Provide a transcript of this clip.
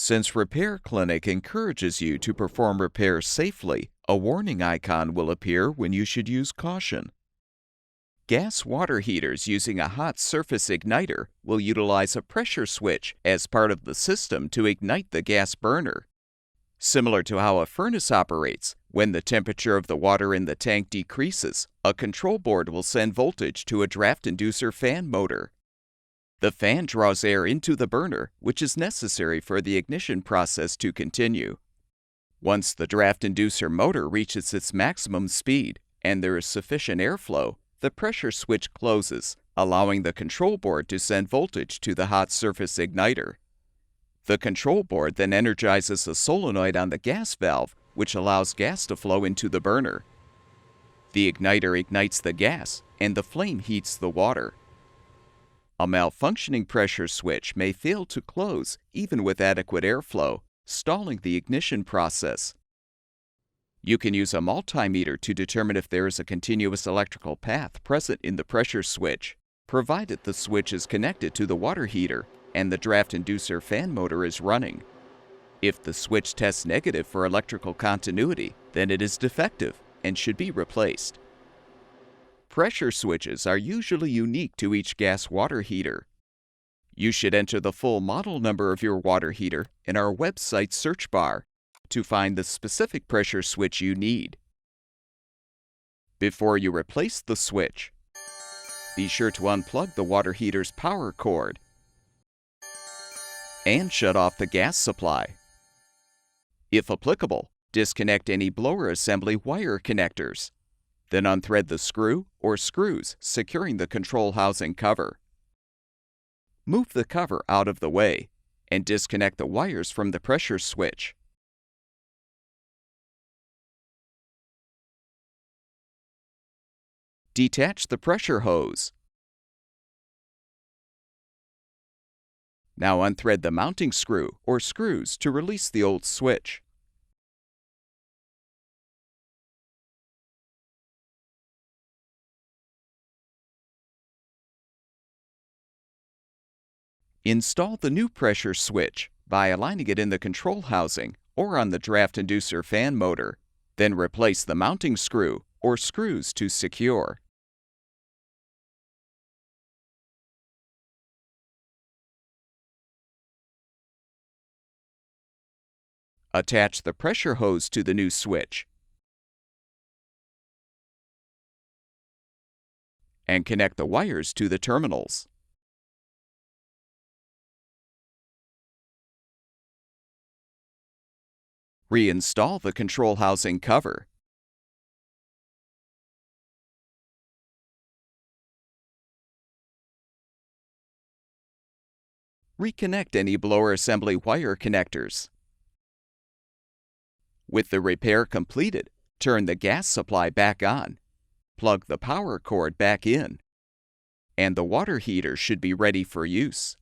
Since Repair Clinic encourages you to perform repairs safely, a warning icon will appear when you should use caution. Gas water heaters using a hot surface igniter will utilize a pressure switch as part of the system to ignite the gas burner. Similar to how a furnace operates, when the temperature of the water in the tank decreases, a control board will send voltage to a draft inducer fan motor. The fan draws air into the burner, which is necessary for the ignition process to continue. Once the draft inducer motor reaches its maximum speed and there is sufficient airflow, the pressure switch closes, allowing the control board to send voltage to the hot surface igniter. The control board then energizes a solenoid on the gas valve, which allows gas to flow into the burner. The igniter ignites the gas, and the flame heats the water. A malfunctioning pressure switch may fail to close even with adequate airflow, stalling the ignition process. You can use a multimeter to determine if there is a continuous electrical path present in the pressure switch, provided the switch is connected to the water heater and the draft inducer fan motor is running. If the switch tests negative for electrical continuity, then it is defective and should be replaced. Pressure switches are usually unique to each gas water heater. You should enter the full model number of your water heater in our website search bar to find the specific pressure switch you need. Before you replace the switch, be sure to unplug the water heater's power cord and shut off the gas supply. If applicable, disconnect any blower assembly wire connectors. Then unthread the screw or screws securing the control housing cover. Move the cover out of the way and disconnect the wires from the pressure switch. Detach the pressure hose. Now unthread the mounting screw or screws to release the old switch. Install the new pressure switch by aligning it in the control housing or on the draft inducer fan motor. Then replace the mounting screw or screws to secure. Attach the pressure hose to the new switch and connect the wires to the terminals. Reinstall the control housing cover. Reconnect any blower assembly wire connectors. With the repair completed, turn the gas supply back on, plug the power cord back in, and the water heater should be ready for use.